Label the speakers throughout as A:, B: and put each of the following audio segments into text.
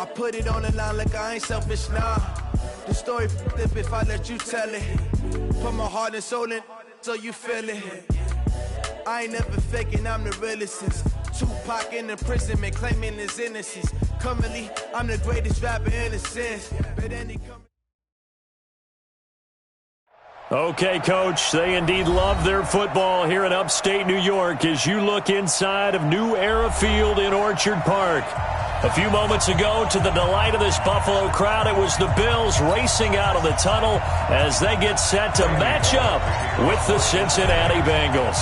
A: I put it on the line like I ain't selfish, nah. The story flip if I let you tell it. Put my heart and soul in so you feel it. I ain't never faking, I'm the realest since Tupac in the prison, man, claiming his innocence. Currently, I'm the greatest rapper in a sense. But any
B: Okay, Coach, they indeed love their football here in upstate New York as you look inside of New Era Field in Orchard Park. A few moments ago, to the delight of this Buffalo crowd, it was the Bills racing out of the tunnel as they get set to match up with the Cincinnati Bengals.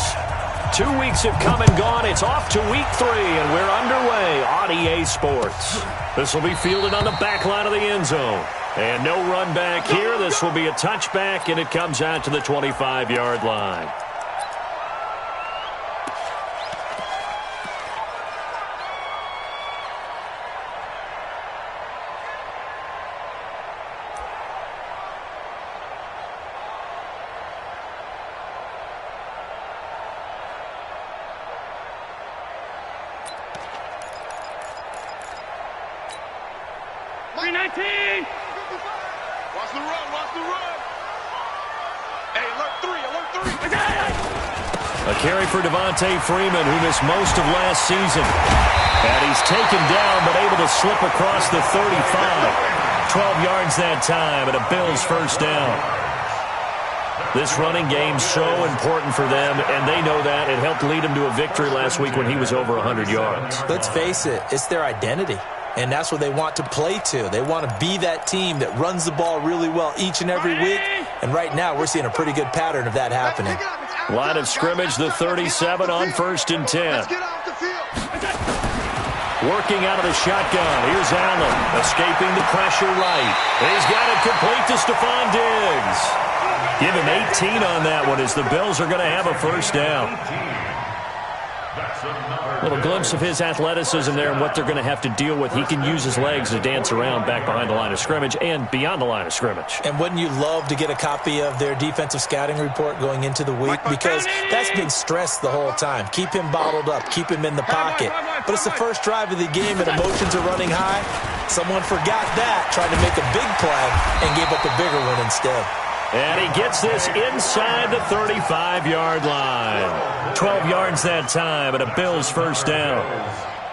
B: 2 weeks have come and gone. It's off to week 3, and we're underway on EA Sports. This will be fielded on the back line of the end zone. And no run back here. This will be a touchback, and it comes out to the 25-yard line. A carry for Devontae Freeman, who missed most of last season. And he's taken down, but able to slip across the 35. 12 yards that time, and a Bills first down. This running game's so important for them, and they know that. It helped lead them to a victory last week when he was over 100 yards.
C: Let's face it, it's their identity. And that's what they want to play to. They want to be that team that runs the ball really well each and every week. And right now, we're seeing a pretty good pattern of that happening.
B: Line of scrimmage, the 37 on 1st and 10. Working out of the shotgun. Here's Allen, escaping the pressure right. He's got it complete to Stephon Diggs. Give him 18 on that one as the Bills are going to have a first down. A little glimpse of his athleticism there and what they're going to have to deal with. He can use his legs to dance around back behind the line of scrimmage and beyond the line of scrimmage.
C: And wouldn't you love to get a copy of their defensive scouting report going into the week? Because that's been stressed the whole time. Keep him bottled up. Keep him in the pocket. But it's the first drive of the game and emotions are running high. Someone forgot that, tried to make a big play, and gave up a bigger one instead.
B: And he gets this inside the 35-yard line. 12 yards that time and a Bills first down.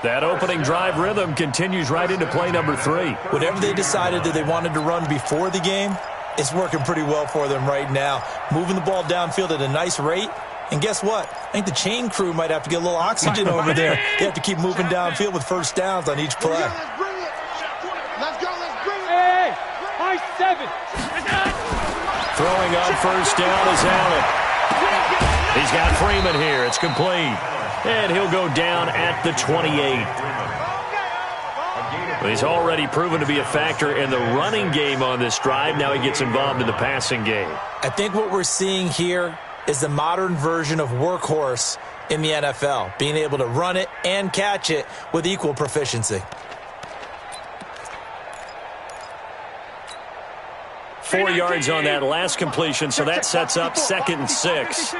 B: That opening drive rhythm continues right into play number 3.
C: Whatever they decided that they wanted to run before the game, it's working pretty well for them right now. Moving the ball downfield at a nice rate. And guess what? I think the chain crew might have to get a little oxygen over there. They have to keep moving downfield with first downs on each play.
D: Let's go, let's bring it. Hey, high 7.
B: Throwing on first down is Allen. He's got Freeman here. It's complete. And he'll go down at the 28. But he's already proven to be a factor in the running game on this drive. Now he gets involved in the passing game.
C: I think what we're seeing here is the modern version of workhorse in the NFL, being able to run it and catch it with equal proficiency.
B: 4 yards on that last completion, so that sets up 2nd and 6.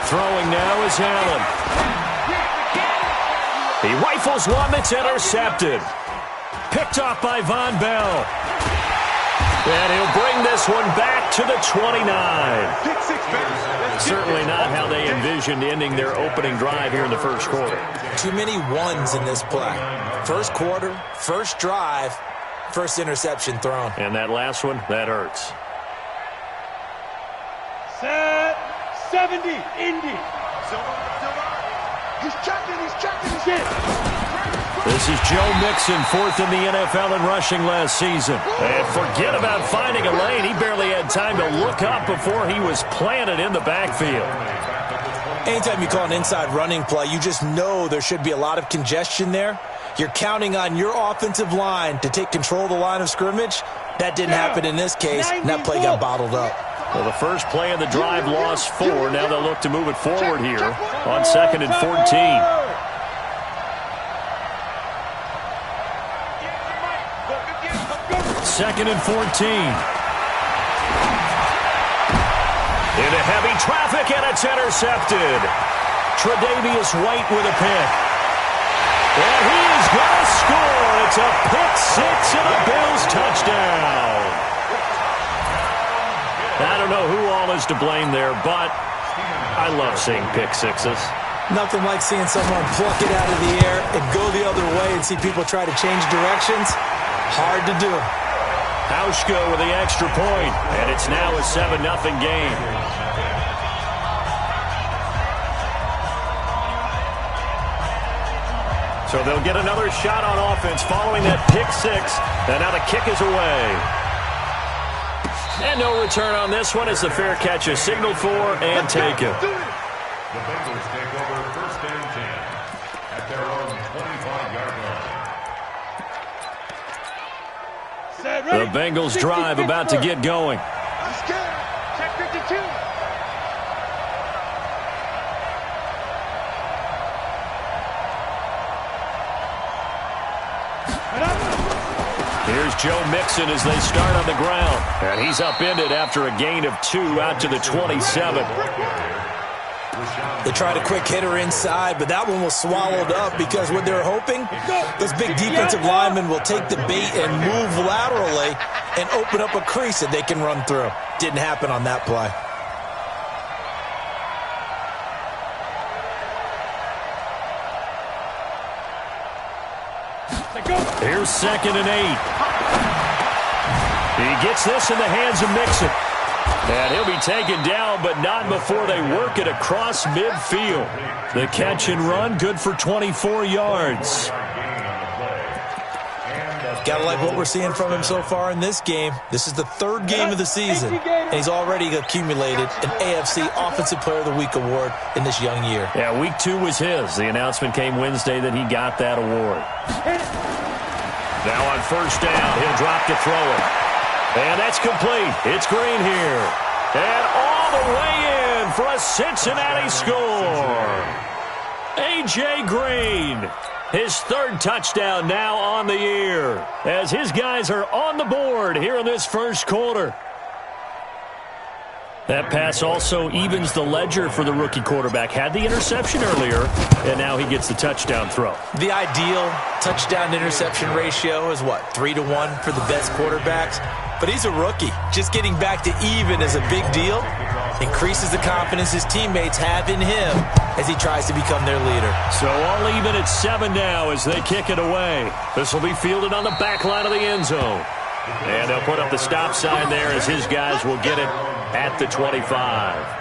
B: Throwing now is Allen. He rifles one that's intercepted. Picked off by Von Bell. And he'll bring this one back to the 29. Certainly not how they envisioned ending their opening drive here in the first quarter.
C: Too many ones in this play. First quarter, first drive, first interception thrown.
B: And that last one, that hurts.
D: Set 70, Indy. He's checking, he's in.
B: This is Joe Mixon, 4th in the NFL in rushing last season. And forget about finding a lane. He barely had time to look up before he was planted in the backfield.
C: Anytime you call an inside running play, you just know there should be a lot of congestion there. You're counting on your offensive line to take control of the line of scrimmage. That didn't happen in this case, and that play got bottled up.
B: Well, the first play of the drive lost 4. Now they'll look to move it forward here on 2nd and 14. Second and 14. Into heavy traffic, and it's intercepted. Tre'Davious White with a pick. And he is going to score. It's a pick six and a Bills touchdown. I don't know who all is to blame there, but I love seeing pick sixes.
C: Nothing like seeing someone pluck it out of the air and go the other way and see people try to change directions. Hard to do.
B: Hauschka with the extra point, and it's now a 7-0 game. So they'll get another shot on offense following that pick six, and now the kick is away. And no return on this one as the fair catch is signaled for and taken.
E: The Bengals take over first and 10 at their own 25-yard line.
B: The Bengals drive about to get going.
D: Check 52.
B: Here's Joe Mixon as they start on the ground. And he's upended after a gain of 2 out to the 27.
C: They tried a quick hitter inside, but that one was swallowed up because what they're hoping, those big defensive linemen will take the bait and move laterally and open up a crease that they can run through. Didn't happen on that play.
B: Here's 2nd and 8. He gets this in the hands of Mixon. And he'll be taken down, but not before they work it across midfield. The catch and run, good for 24 yards.
C: Gotta like what we're seeing from him so far in this game. This is the 3rd game of the season, and he's already accumulated an AFC Offensive Player of the Week award in this young year.
B: Yeah, week 2 was his. The announcement came Wednesday that he got that award. Now on first down, he'll drop to throw it. And that's complete. It's Green here. And all the way in for a Cincinnati score. A.J. Green, his 3rd touchdown now on the year, as his guys are on the board here in this first quarter. That pass also evens the ledger for the rookie quarterback. Had the interception earlier, and now he gets the touchdown throw.
C: The ideal touchdown-interception ratio is, what, 3-to-1 for the best quarterbacks? But he's a rookie. Just getting back to even is a big deal. Increases the confidence his teammates have in him as he tries to become their leader.
B: So all even at 7 now as they kick it away. This will be fielded on the back line of the end zone. And they'll put up the stop sign there as his guys will get it at the 25.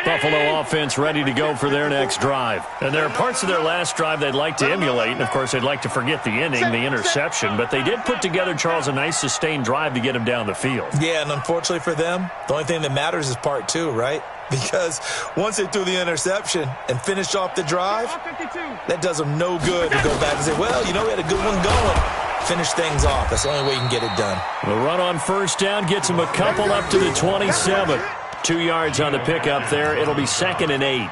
B: Buffalo offense ready to go for their next drive. And there are parts of their last drive they'd like to emulate. And, of course, they'd like to forget the inning, the interception. But they did put together, Charles, a nice sustained drive to get him down the field.
C: Yeah, and unfortunately for them, the only thing that matters is part 2, right? Because once they threw the interception and finished off the drive, that does them no good to go back and say, well, you know, we had a good one going. Finish things off. That's the only way you can get it done.
B: The run on first down gets him a couple up to the 27. 2 yards on the pickup there. It'll be 2nd and 8.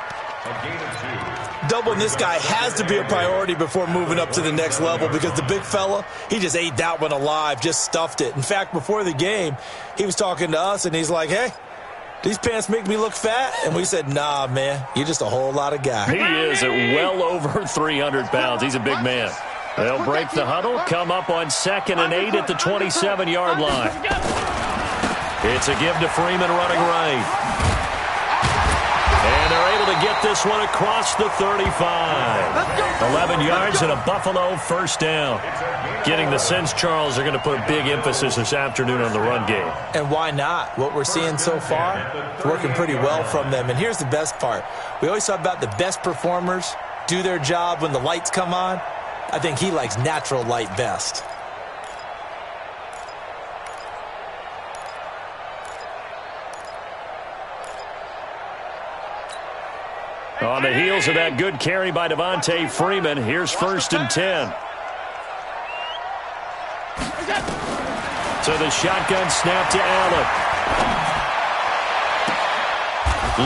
C: Doubling this guy has to be a priority before moving up to the next level because the big fella, he just ate that one alive, just stuffed it. In fact, before the game, he was talking to us, and he's like, hey, these pants make me look fat? And we said, nah, man, you're just a whole lot of guy.
B: He is at well over 300 pounds. He's a big man. They'll break the huddle, come up on 2nd and 8 at the 27-yard line. It's a give to Freeman running right. And they're able to get this one across the 35. 11 yards and a Buffalo first down. Getting the sense, Charles, they're going to put a big emphasis this afternoon on the run game.
C: And why not? What we're seeing so far, it's working pretty well from them. And here's the best part. We always talk about the best performers do their job when the lights come on. I think he likes natural light best.
B: On the heels of that good carry by Devontae Freeman, here's 1st and 10. To the shotgun snap to Allen.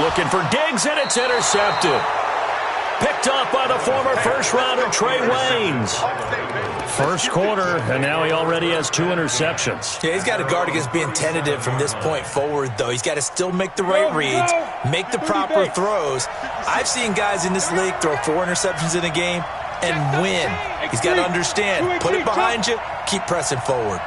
B: Looking for Diggs, and it's intercepted. Picked off by the former first-rounder Trey Waynes. First quarter, and now he already has 2 interceptions.
C: Yeah, he's got to guard against being tentative from this point forward, though. He's got to still make the right reads, make the proper throws. I've seen guys in this league throw 4 interceptions in a game and win. He's got to understand, put it behind you, keep pressing forward.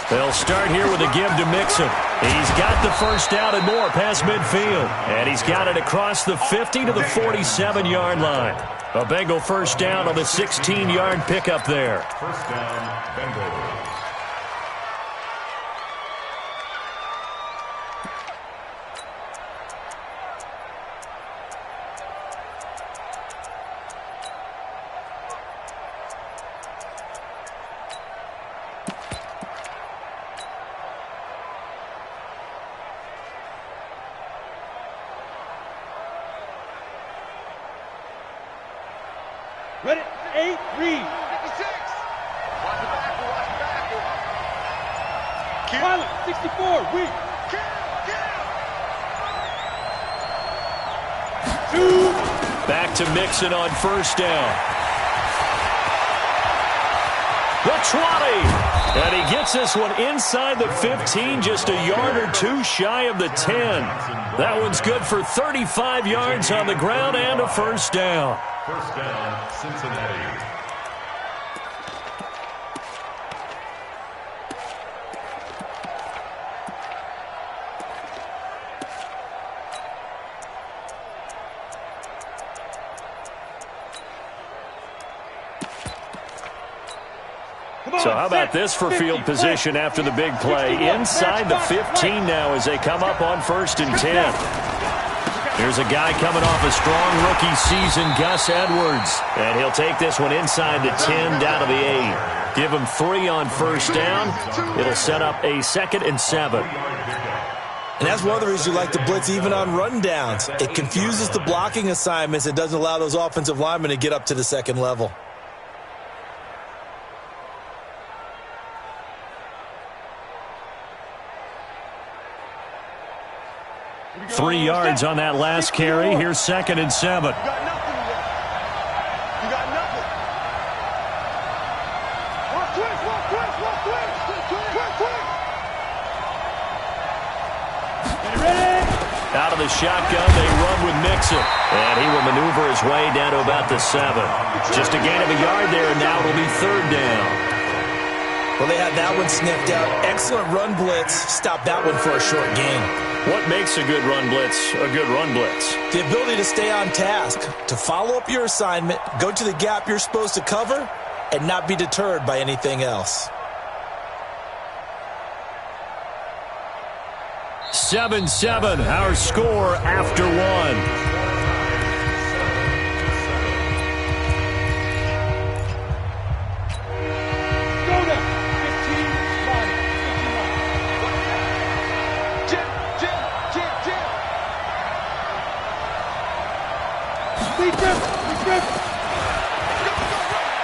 B: They'll start here with a give to Mixon. He's got the first down and more past midfield. And he's got it across the 50 to the 47-yard line. A Bengal first down on the 16-yard pickup there.
E: First down, Bengals.
D: Ready, 8, read. 56.
F: Watch it back.
D: Pilot, 64, weak. Kill. 2.
B: Back to Mixon on first down. The 20. And he gets this one inside the 15, just a yard or 2 shy of the 10. That one's good for 35 yards on the ground and a first down.
E: First down, Cincinnati.
B: So how about this for field position after the big play? Inside the 15 now as they come up on 1st and 10. Here's a guy coming off a strong rookie season, Gus Edwards. And he'll take this one inside the 10 down to the 8. Give him 3 on first down. It'll set up a 2nd and 7.
C: And that's one of the reasons you like to blitz even on rundowns. It confuses the blocking assignments and doesn't allow those offensive linemen to get up to the 2nd level.
B: Three yards on that last carry. Here's 2nd and 7.
F: You got nothing today. You got nothing. Walk quick.
D: Ready?
B: Out of the shotgun, they run with Mixon. And he will maneuver his way down to about the 7. Just a gain of a yard there, and now it'll be 3rd down.
C: Well, they had that one sniffed out. Excellent run blitz. Stop that one for a short gain.
B: What makes a good run blitz a good run blitz?
C: The ability to stay on task, to follow up your assignment, go to the gap you're supposed to cover, and not be deterred by anything else.
B: 7-7, our score after 1.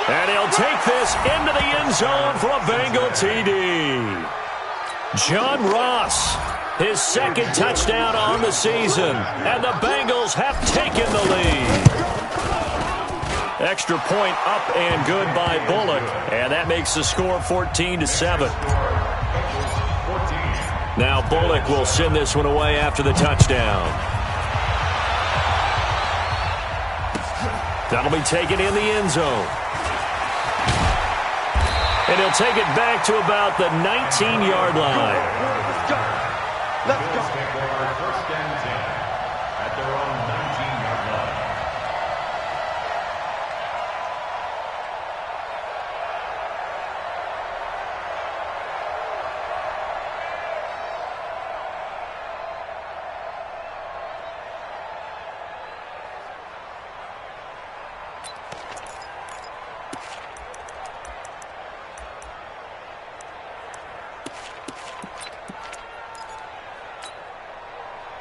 B: And he'll take this into the end zone for a Bengal TD. John Ross, his 2nd touchdown on the season, and the Bengals have taken the lead. Extra point up and good by Bullock, and that makes the score 14-7. Now Bullock will send this one away after the touchdown. That'll be taken in the end zone. And he'll take it back to about the 19-yard line.
F: Let's go.
E: First and 10 at their own 19-yard line.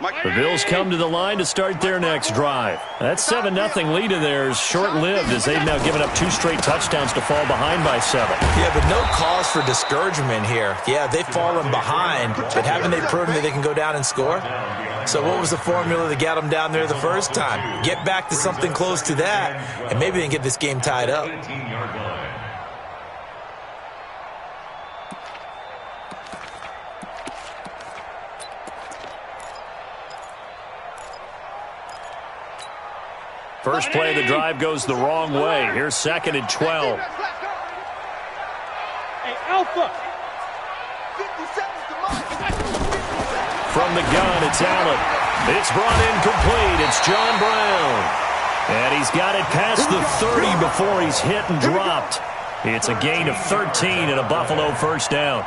B: The Bills come to the line to start their next drive. That 7-0 lead of theirs short-lived as they've now given up 2 straight touchdowns to fall behind by 7.
C: Yeah, but no cause for discouragement here. Yeah, they've fallen behind, but haven't they proven that they can go down and score? So what was the formula that got them down there the first time? Get back to something close to that, and maybe they can get this game tied up.
B: First play of the drive goes the wrong way. Here's 2nd and 12.
D: Hey, Alpha.
B: From the gun, it's Allen. It's brought in complete. It's John Brown. And he's got it past the 30 before he's hit and dropped. It's a gain of 13 and a Buffalo first down.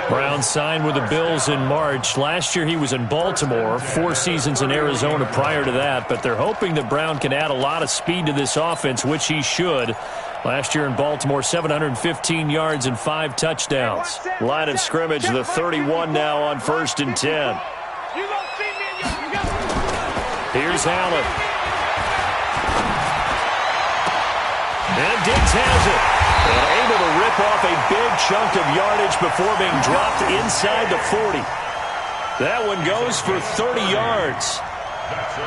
B: Brown signed with the Bills in March. Last year he was in Baltimore, 4 seasons in Arizona prior to that, but they're hoping that Brown can add a lot of speed to this offense, which he should. Last year in Baltimore, 715 yards and 5 touchdowns. Line of scrimmage, the 31 now on 1st and 10. Here's Allen. And Diggs has it. And able to rip off a big chunk of yardage before being dropped inside the 40. That one goes for 30 yards.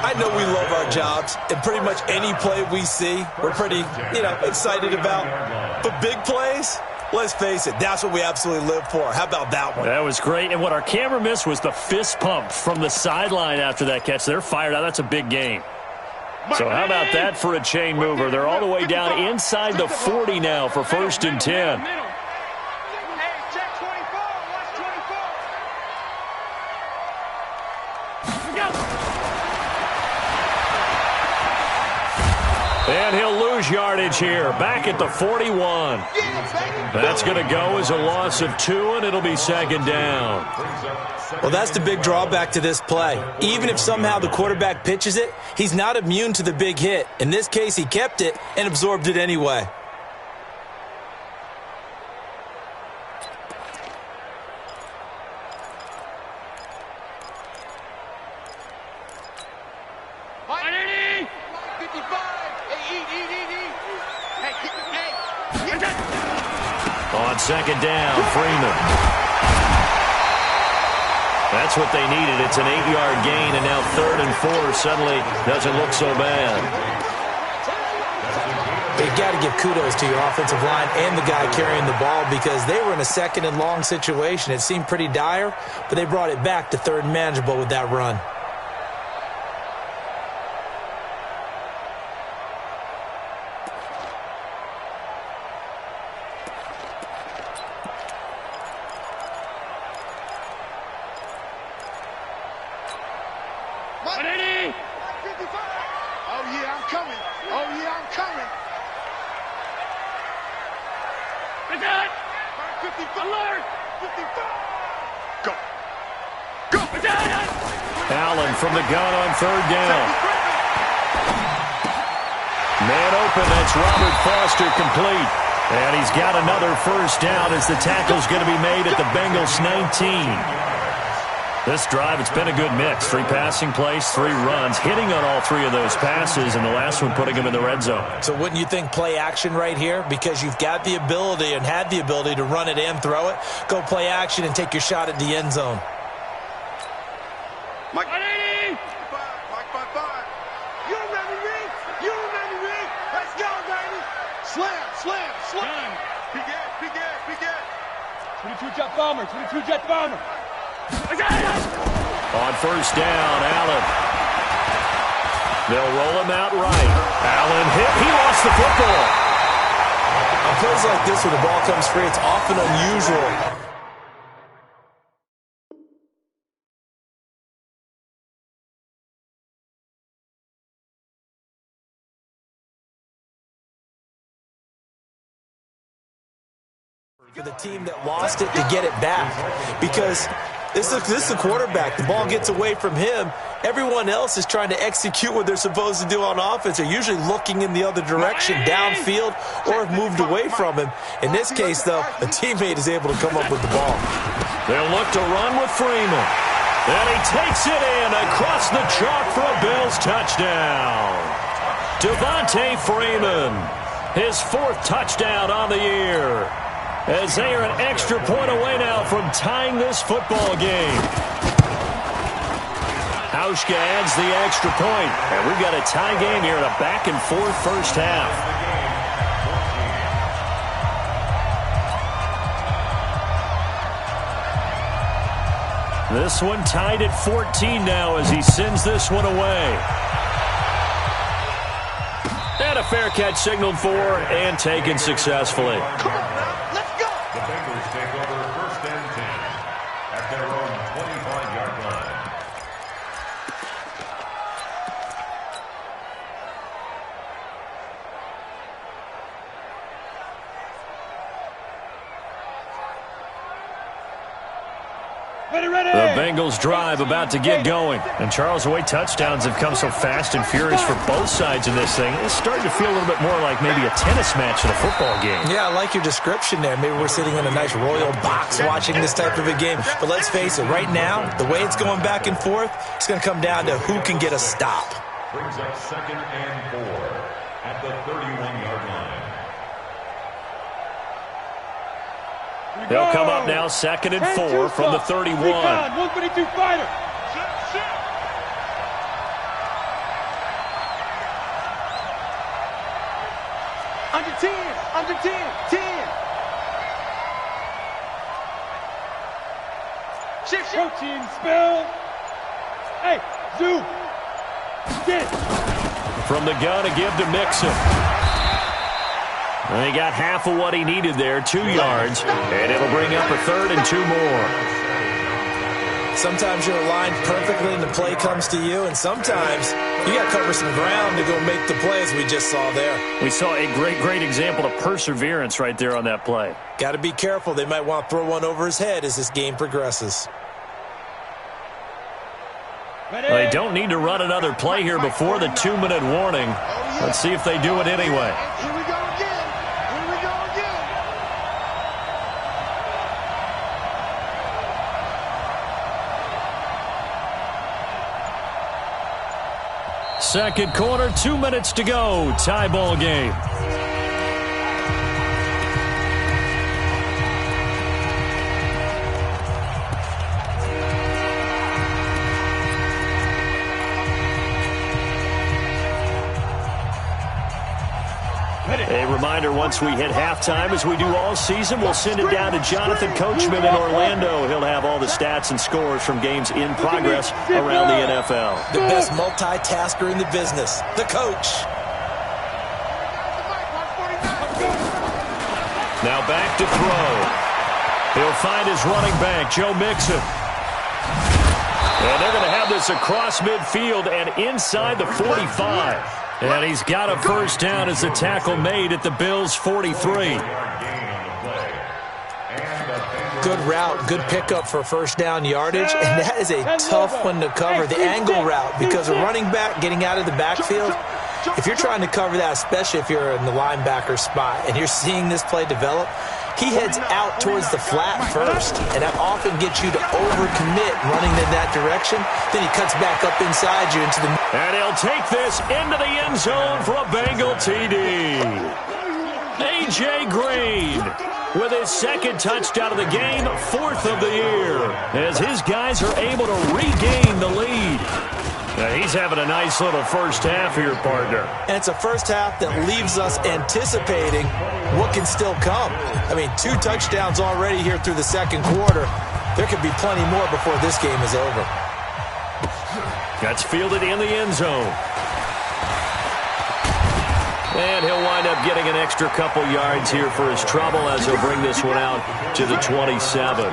C: I know we love our jobs, and pretty much any play we see, we're pretty, excited about. But big plays, let's face it, that's what we absolutely live for. How about that one?
B: That was great. And what our camera missed was the fist pump from the sideline after that catch. They're fired out. That's a big game. So how about that for a chain mover? They're all the way down inside the 40 now for 1st and 10. And he'll lose yardage here. Back at the 41. That's going to go as a loss of 2, and it'll be 2nd down.
C: Well, that's the big drawback to this play. Even if somehow the quarterback pitches it, he's not immune to the big hit. In this case, he kept it and absorbed it anyway.
B: On 2nd down, Freeman. That's what they needed. It's an 8-yard gain, and now 3rd and 4 suddenly doesn't look so bad.
C: You've got to give kudos to your offensive line and the guy carrying the ball because they were in a 2nd and long situation. It seemed pretty dire, but they brought it back to 3rd and manageable with that run.
B: Allen from the gun on 3rd down. Man open, that's Robert Foster complete. And he's got another first down as the tackle's going to be made at the Bengals 19. This drive, it's been a good mix. 3 passing plays, 3 runs, hitting on all 3 of those passes, and the last one putting him in the red zone.
C: So wouldn't you think play action right here? Because you've got the ability and had the ability to run it and throw it. Go play action and take your shot at the end zone.
F: Mike. Mike. You remember me? You remember me? Let's go, baby. Slam, slam, slam. Big it.
D: 22 jet bomber, 22 jet bomber.
B: On 1st down, Allen. They'll roll him out right. Allen hit. He lost the football.
C: On plays like this, when the ball comes free, it's often unusual. For the team that lost it to get it back, because this is the quarterback. The ball gets away from him. Everyone else is trying to execute what they're supposed to do on offense. They're usually looking in the other direction, downfield, or have moved away from him. In this case, though, a teammate is able to come up with the ball.
B: They'll look to run with Freeman. And he takes it in across the chalk for a Bills touchdown. Devontae Freeman, his 4th touchdown on the year, as they are an extra point away now from tying this football game. Hauschka adds the extra point, and we've got a tie game here in a back-and-forth first half. This one tied at 14 now as he sends this one away. And a fair catch signaled for and taken successfully.
F: Come on now, let's go.
E: The Bengals take over 1st and 10 at their own 25-yard line.
B: The Bengals drive about to get going. And Charles, the way touchdowns have come so fast and furious for both sides in this thing, it's starting to feel a little bit more like maybe a tennis match than a football game.
C: Yeah, I like your description there. Maybe we're sitting in a nice royal box watching this type of a game. But let's face it, right now, the way it's going back and forth, it's going to come down to who can get a stop.
E: Brings up 2nd and 4 at the 31-yard line.
B: They'll come up now 2nd and 4 from the 31.
D: 122 fighter.
F: Under 10, under 10, 10. Shift.
D: Protein spill. Hey, Zoo. Get.
B: From the gun, a give to Mixon. And he got half of what he needed there, 2 yards, and it'll bring up a 3rd and 2 more.
C: Sometimes you're aligned perfectly and the play comes to you, and sometimes you got to cover some ground to go make the plays we just saw there.
B: We saw a great example of perseverance right there on that play.
C: Got to be careful. They might want to throw one over his head as this game progresses.
B: Well, they don't need to run another play here before the 2-minute warning. Let's see if they do it anyway.
F: Here we go again. Here we go again.
B: Second quarter, 2 minutes to go. Tie ball game. A reminder, once we hit halftime, as we do all season, we'll send it down to Jonathan Coachman in Orlando. He'll have all the stats and scores from games in progress around the NFL.
C: The best multitasker in the business, the coach.
B: Now back to throw. He'll find his running back, Joe Mixon. And they're going to have this across midfield and inside the 45. And he's got a first down as the tackle made at the Bills' 43.
C: Good route, good pickup for first down yardage, and that is a tough one to cover, the angle route, because a running back getting out of the backfield, if you're trying to cover that, especially if you're in the linebacker spot and you're seeing this play develop, he heads out towards the flat first, and that often gets you to overcommit running in that direction. Then he cuts back up inside you into the...
B: And he'll take this into the end zone for a Bengal TD. A.J. Green with his 2nd touchdown of the game, 4th of the year, as his guys are able to regain the lead. Now he's having a nice little first half here, partner.
C: And it's a first half that leaves us anticipating what can still come. I mean, 2 touchdowns already here through the second quarter. There could be plenty more before this game is over.
B: That's fielded in the end zone. And he'll wind up getting an extra couple yards here for his trouble as he'll bring this one out to the 27.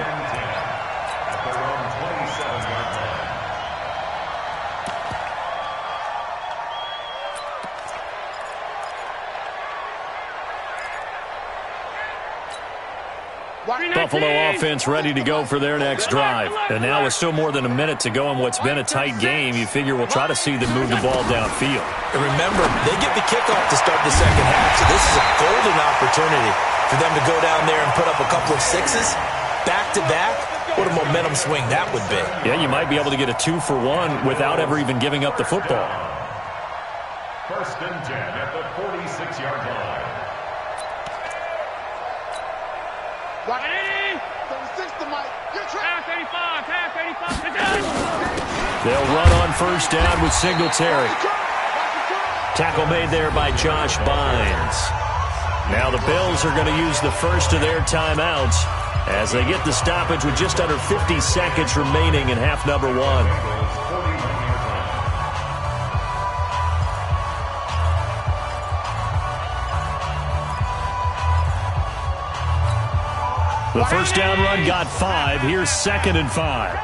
B: Buffalo offense ready to go for their next drive. And now with still more than a minute to go in what's been a tight game, you figure we'll try to see them move the ball downfield.
C: And remember, they get the kickoff to start the second half, so this is a golden opportunity for them to go down there and put up a couple of 6s back-to-back What a momentum swing that would be.
B: Yeah, you might be able to get a 2-for-1 without ever even giving up the football.
E: 1st and 10 at the 46-yard line.
F: 36 to Mike. You're trying.
D: 35.
B: They'll run on 1st down with Singletary. Tackle made there by Josh Bynes. Now the Bills are going to use the first of their timeouts as they get the stoppage with just under 50 seconds remaining in half number 1. The first down run got 5. Here's 2nd and 5.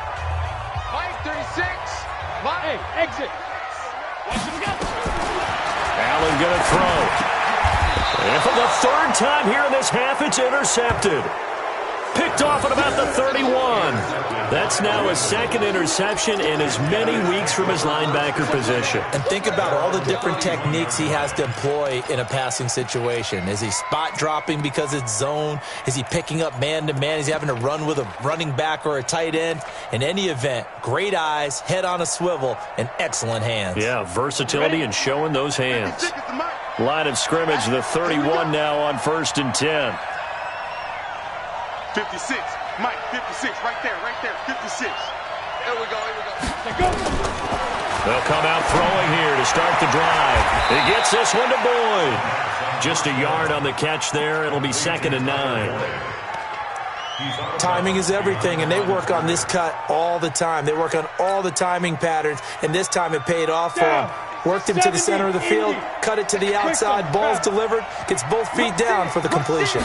D: Mike, 36. Mike, hey, exit.
B: Allen going to throw. And for the 3rd time here in this half, it's intercepted. Picked off at about the 31. That's now a 2nd interception in as many weeks from his linebacker position.
C: And think about all the different techniques he has to employ in a passing situation. Is he spot dropping because it's zone? Is he picking up man-to-man? Is he having to run with a running back or a tight end? In any event, great eyes, head on a swivel, and excellent hands.
B: Yeah, versatility and showing those hands. Line of scrimmage, the 31 now on 1st and 10.
F: 56. Mike, 56. Right there. 56. Here we go.
B: They'll come out throwing here to start the drive. He gets this one to Boyd. Just a yard on the catch there. It'll be 2nd and 9.
C: Timing is everything, and they work on this cut all the time. They work on all the timing patterns, and this time it paid off for him. Worked him to the center of the field, cut it to the outside, ball's delivered, gets both feet down for the completion.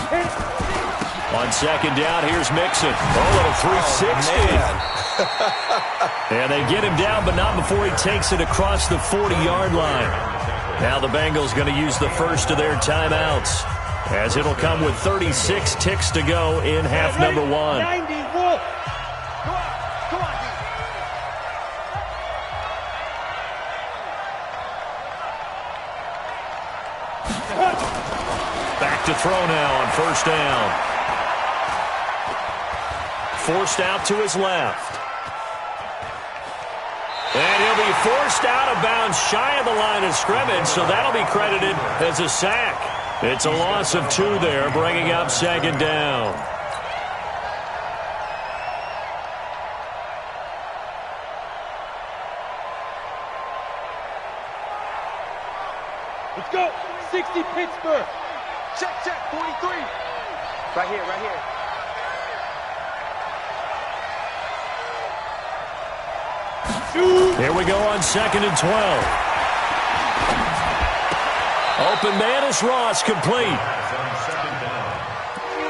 B: On 2nd down, here's Mixon. Oh, little 360. And they get him down, but not before he takes it across the 40-yard line. Now the Bengals going to use the first of their timeouts, as it'll come with 36 ticks to go in half number 1.
D: 90, Wolf.
F: Come on, D.
B: Back to throw now on 1st down. Forced out to his left. And he'll be forced out of bounds shy of the line of scrimmage, so that'll be credited as a sack. It's a loss of 2 there, bringing up 2nd down.
D: Let's go. 60 Pittsburgh.
F: Check. 43. Right here.
B: Here we go on 2nd and 12. Open man is Ross, complete.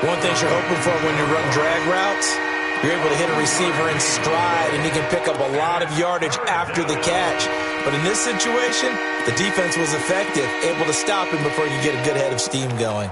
C: One thing you're hoping for when you run drag routes, you're able to hit a receiver in stride, and he can pick up a lot of yardage after the catch. But in this situation, the defense was effective, able to stop him before you get a good head of steam going.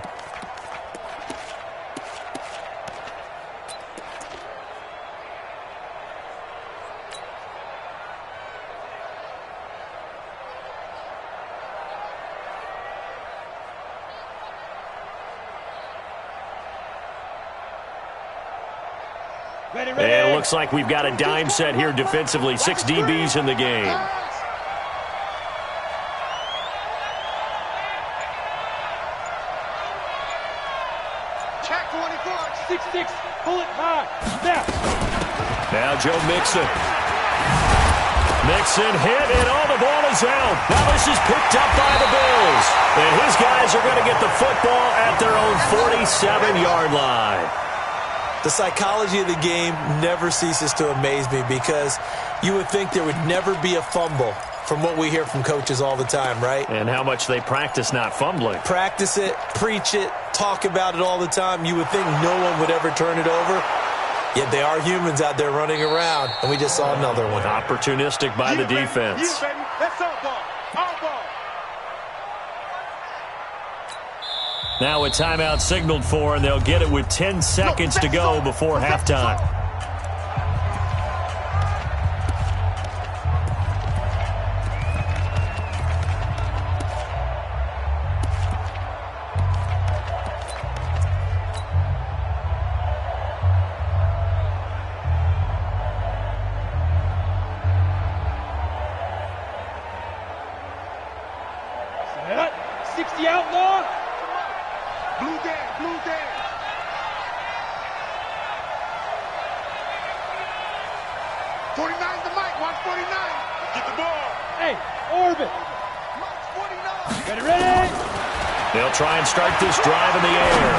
D: Ready.
B: And it looks like we've got a dime set here defensively. 6 DBs in the game.
F: Check 24.
D: 6-6. Pull it high. Snap.
B: Now Joe Mixon. Mixon hit, and the ball is out. Now this is picked up by the Bills. And his guys are going to get the football at their own 47-yard line.
C: The psychology of the game never ceases to amaze me, because you would think there would never be a fumble from what we hear from coaches all the time, right?
B: And how much they practice not fumbling.
C: Practice it, preach it, talk about it all the time. You would think no one would ever turn it over. Yet they are humans out there running around, and we just saw another one.
B: Opportunistic by the defense.
F: Baby. That's our ball. Our ball.
B: Now a timeout signaled for, and they'll get it with 10 seconds to go before halftime.
D: 60 outlaw.
F: Blue dead, blue dead. '49's the mic, watch 49. Get the ball.
D: Hey, orbit.
F: March 49.
D: Ready, ready.
B: They'll try and start this drive in the air.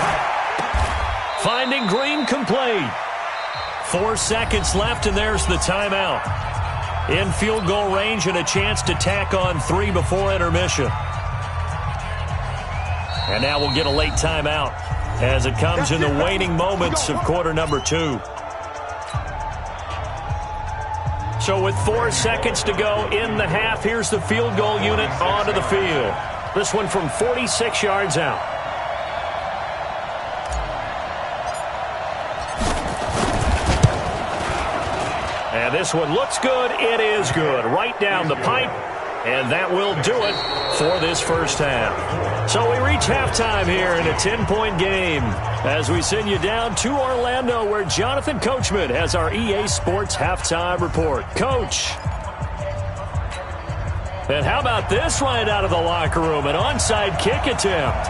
B: Finding Green complete. 4 seconds left, and there's the timeout. In field goal range and a chance to tack on 3 before intermission. And now we'll get a late timeout as it comes in the waning moments of quarter number 2. So with 4 seconds to go in the half, here's the field goal unit onto the field. This one from 46 yards out. And this one looks good. It is good. Right down the pipe. And that will do it for this first half. So we reach halftime here in a 10-point game as we send you down to Orlando, where Jonathan Coachman has our EA Sports halftime report. Coach. And how about this right out of the locker room? An onside kick attempt.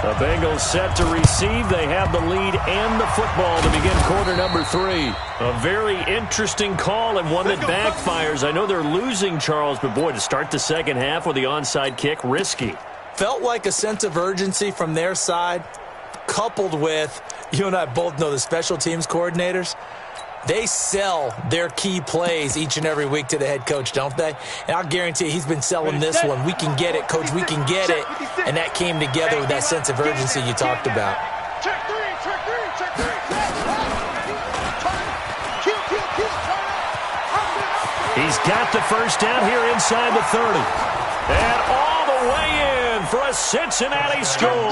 B: The Bengals set to receive. They have the lead and the football to begin quarter number 3. A very interesting call and one that backfires. I know they're losing, Charles, but boy, to start the second half with the onside kick, risky.
C: Felt like a sense of urgency from their side, coupled with, you and I both know the special teams coordinators. They sell their key plays each and every week to the head coach, don't they? And I'll guarantee you he's been selling this one. We can get it, coach, we can get it. And that came together with that sense of urgency you talked about.
F: Check 3, check 3, check 3.
B: He's got the first down here inside the 30. And all the way in for a Cincinnati score.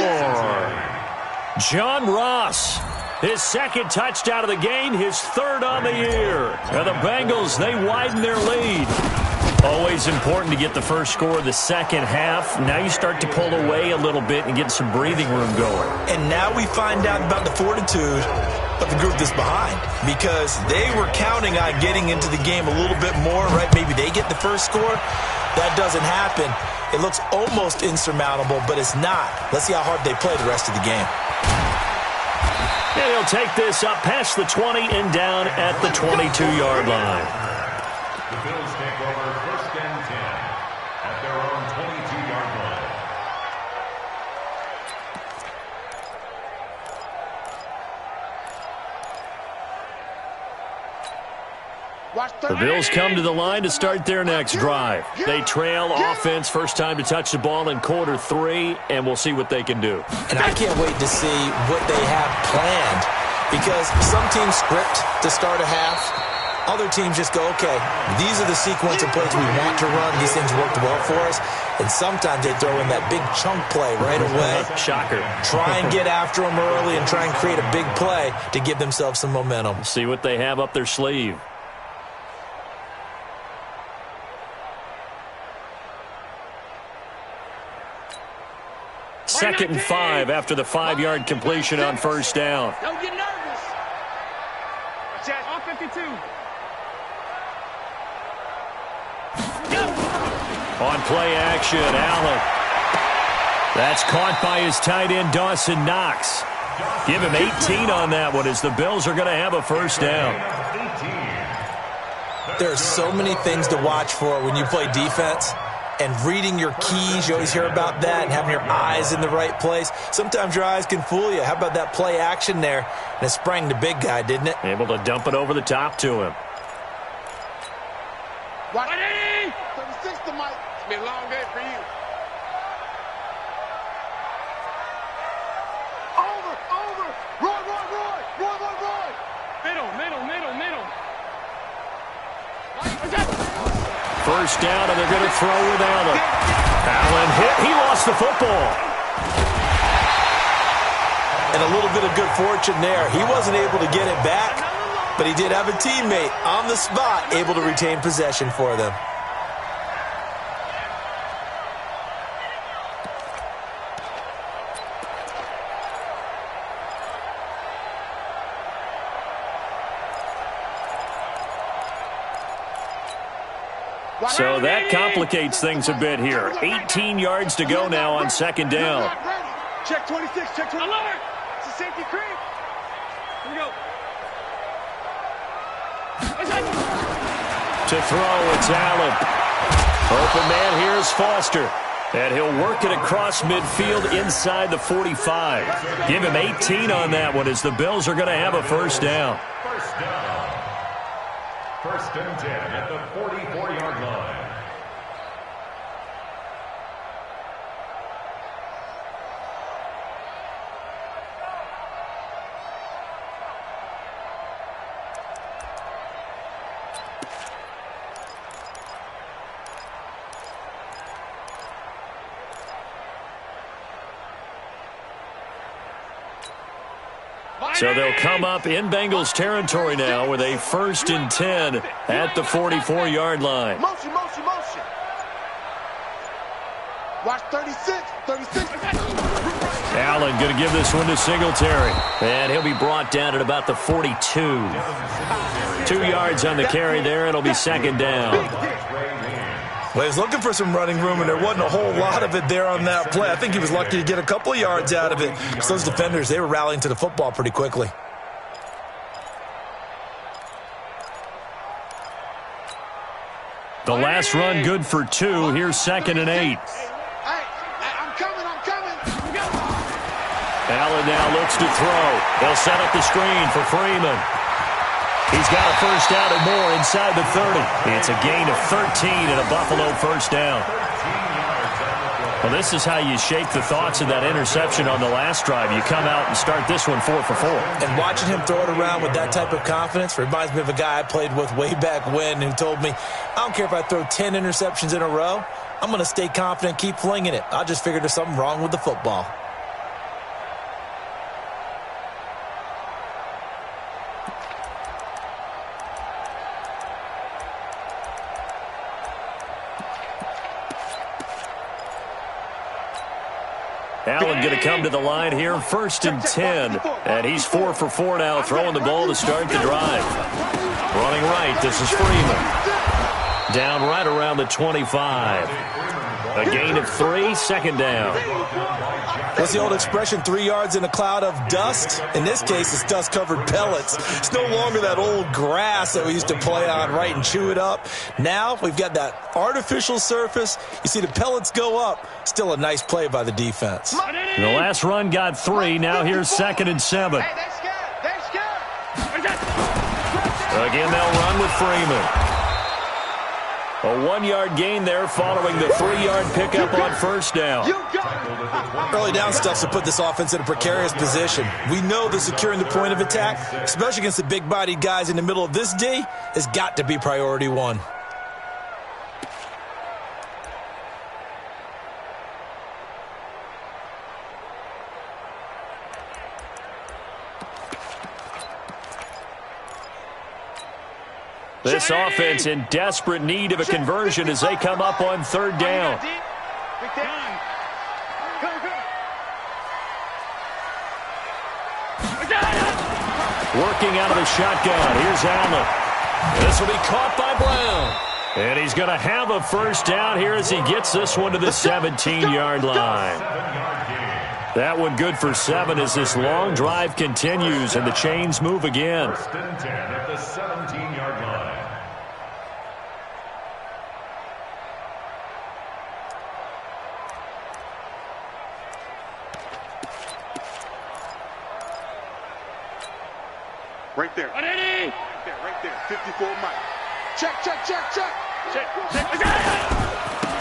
B: John Ross. His second touchdown of the game, his third on the year. And the Bengals, they widen their lead. Always important to get the first score of the second half. Now you start to pull away a little bit and get some breathing room going.
C: And now we find out about the fortitude of the group that's behind, because they were counting on getting into the game a little bit more, right? Maybe they get the first score. That doesn't happen. It looks almost insurmountable, but it's not. Let's see how hard they play the rest of the game.
B: And he'll take this up past the 20 and down at the 22-yard line.
E: The Bills take over first and 10 at their own 22-yard line.
B: The Bills come to the line to start their next drive. They trail offense, first time to touch the ball in quarter 3, and we'll see what they can do.
C: And I can't wait to see what they have planned, because some teams script to start a half. Other teams just go, okay, these are the sequence of plays we want to run. These things worked well for us. And sometimes they throw in that big chunk play right away.
B: Shocker.
C: Try and get after them early and try and create a big play to give themselves some momentum.
B: See what they have up their sleeve. Second and 5 after the 5-yard completion on first down.
D: Don't get nervous. On 52.
B: On play action, Allen. That's caught by his tight end, Dawson Knox. Give him 18 on that one, as the Bills are going to have a first down.
C: There are so many things to watch for when you play defense. And reading your keys, you always hear about that, and having your eyes in the right place. Sometimes your eyes can fool you. How about that play action there? And it sprang the big guy, didn't it?
B: Able to dump it over the top to him.
F: What? 36 to Mike. It's been a long day for you. Over. Roy.
D: Middle.
B: First down, and they're going to throw with Allen. Allen hit. He lost the football.
C: And a little bit of good fortune there. He wasn't able to get it back, but he did have a teammate on the spot able to retain possession for them.
B: So that complicates things a bit here. 18 yards to go now on second down.
F: Check 26, check 20. Alert! It's a safety creep. Here we go.
B: To throw, it's Allen. Open man here is Foster. And he'll work it across midfield inside the 45. Give him 18 on that one as the Bills are going to have a first down.
E: First down. First and 10 at the 44-yard line.
B: So they'll come up in Bengals territory now with a first and 10 at the 44-yard line.
F: Motion, motion, motion. Watch 36, 36.
B: Allen going to give this one to Singletary. And he'll be brought down at about the 42. 2 yards on the carry there. It'll be second down.
C: Well, he was looking for some running room, and there wasn't a whole lot of it there on that play. I think he was lucky to get a couple of yards out of it. So those defenders, they were rallying to the football pretty quickly.
B: The last run good for 2. Here's second and 8.
F: Hey, I'm coming.
B: Allen now looks to throw. They'll set up the screen for Freeman. He's got a first down and more inside the 30. It's a gain of 13 and a Buffalo first down. Well, this is how you shake the thoughts of that interception on the last drive. You come out and start this one 4 for 4.
C: And watching him throw it around with that type of confidence reminds me of a guy I played with way back when who told me, I don't care if I throw 10 interceptions in a row. I'm going to stay confident, keep flinging it. I just figured there's something wrong with the football.
B: Allen going to come to the line here, first and 10. And he's 4 for 4 now, throwing the ball to start the drive. Running right, this is Freeman. Down right around the 25. A gain of 3, second down.
C: What's the old expression, 3 yards in a cloud of dust? In this case, it's dust-covered pellets. It's no longer that old grass that we used to play on, right, and chew it up. Now we've got that artificial surface. You see the pellets go up. Still a nice play by the defense.
B: The last run got 3. Now here's second and 7.
F: Hey, they're scared.
B: Again, they'll run with Freeman. A 1-yard gain there following the 3-yard pickup on first down.
C: Early down stuff to put this offense in a precarious position. We know that securing the point of attack, especially against the big-bodied guys in the middle of this D, has got to be priority 1.
B: This offense in desperate need of a conversion as they come up on third down. Working out of the shotgun. Here's Allen. This will be caught by Brown. And he's going to have a first down here as he gets this one to the 17-yard line. That one good for 7 as this long drive continues and the chains move again.
E: First and 10 at the 17-yard line.
F: Right there. Right there. 54 Mike. Check.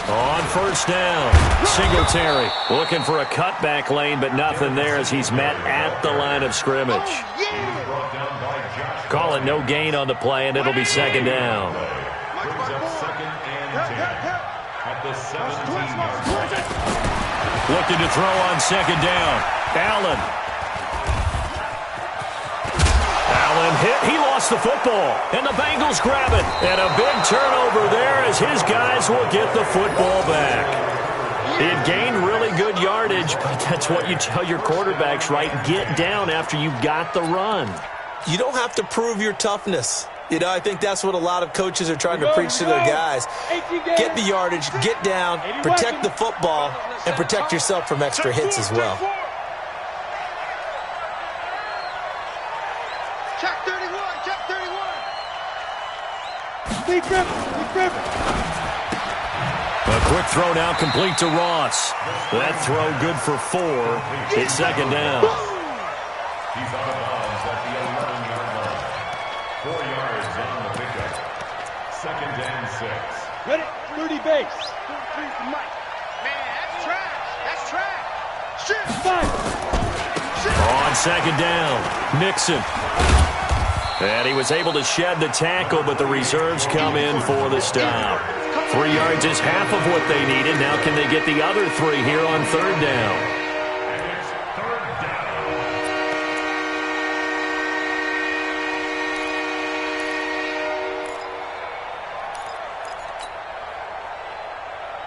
B: On first down, Singletary looking for a cutback lane, but nothing there as he's met at the line of scrimmage. Call it no gain on the play, and it'll be second down.
E: Brings up second and 10 at the 17-yard line.
B: Looking to throw on second down. Allen hit. He lost the football, and the Bengals grab it. And a big turnover there as his guys will get the football back. It gained really good yardage, but that's what you tell your quarterbacks, right? Get down after you've got the run.
C: You don't have to prove your toughness. You know, I think that's what a lot of coaches are trying to preach to their guys. Get the yardage, get down, protect the football, and protect yourself from extra hits as well.
F: Check 31, check 31.
B: A quick throw now complete to Ross. That throw good for 4. It's second down.
E: He's out of bounds at the 11-yard line. 4 yards on the pickup. Second and 6.
D: Ready? 30 base.
F: Man, that's trash. That's trash. Shit.
D: 5.
B: On second down, Mixon. And he was able to shed the tackle, but the reserves come in for the stop. 3 yards is half of what they needed. Now can they get the other 3 here on third down?
E: And it's third down.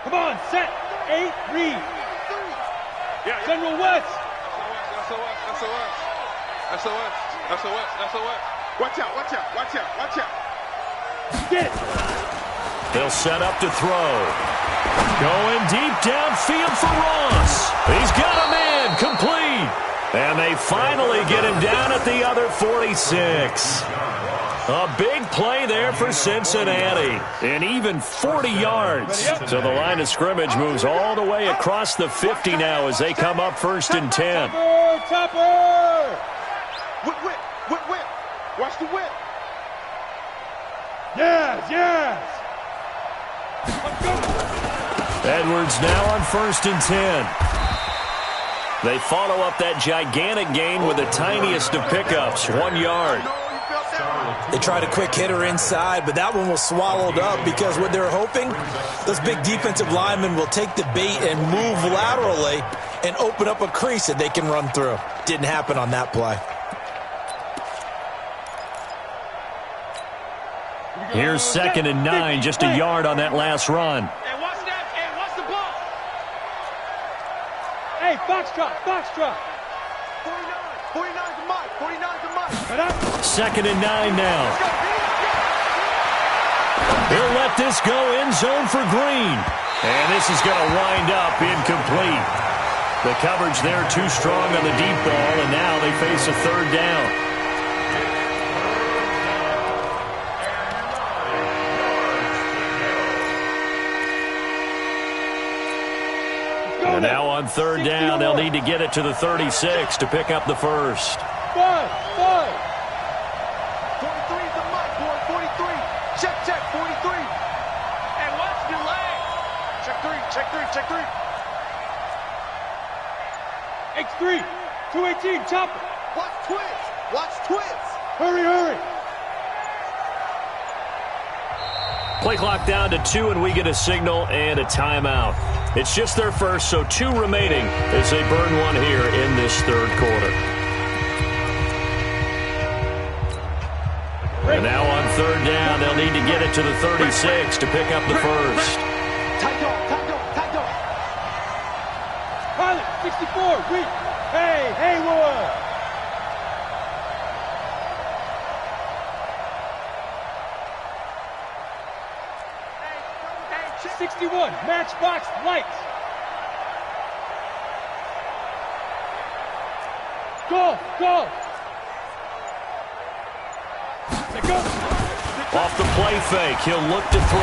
D: Come on, set. 8, read. General West.
F: SOS. Watch out, watch out, watch out, watch out.
D: Get it.
B: They'll set up to throw. Going deep downfield for Ross. He's got a man complete. And they finally get him down at the other 46. A big play there for Cincinnati. And even 40 yards. So the line of scrimmage moves all the way across the 50 now as they come up first and 10.
D: Topper.
F: Whip. Watch the whip.
D: Yes.
B: Edwards now on first and 10. They follow up that gigantic gain with the tiniest of pickups, 1 yard.
C: They tried a quick hitter inside, but that one was swallowed up because what they're hoping, those big defensive linemen will take the bait and move laterally and open up a crease that they can run through. Didn't happen on that play.
B: Here's second and 9, just a yard on that last run.
F: Hey, watch that. Hey, watch the ball.
D: Hey, foxtrot.
F: 49 to Mike. 49 to Mike.
B: Second and 9 now. They'll let this go end zone for Green. And this is going to wind up incomplete. The coverage there too strong on the deep ball, and now they face a third down. And now on third down, they'll need to get it to the 36 to pick up the first.
D: 5.
F: 43 to Mike, boy. 43. Check. 43. Hey, watch the leg. Check 3.
D: X3. 218. Chopper.
F: Watch twist.
D: Hurry.
B: Play clock down to 2, and we get a signal and a timeout. It's just their first, so 2 remaining as they burn one here in this third quarter. And now on third down, they'll need to get it to the 36 to pick up the first.
F: Tight dog.
D: Pilot. 64. Read. Hey, Haywood.
F: Hey,
D: 61. Matchbox lights. Go. Let go.
B: Off the play fake, he'll look to throw.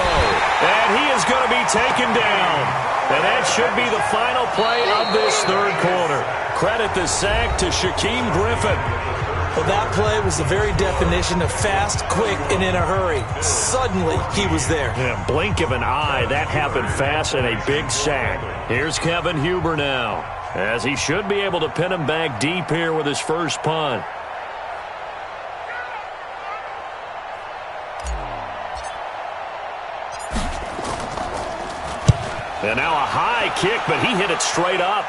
B: And he is going to be taken down. And that should be the final play of this third quarter. Credit the sack to Shaquem Griffin.
C: Well, that play was the very definition of fast, quick, and in a hurry. Suddenly, he was there.
B: Yeah, blink of an eye, that happened fast and a big sack. Here's Kevin Huber now, as he should be able to pin him back deep here with his first punt. And now a high kick, but he hit it straight up.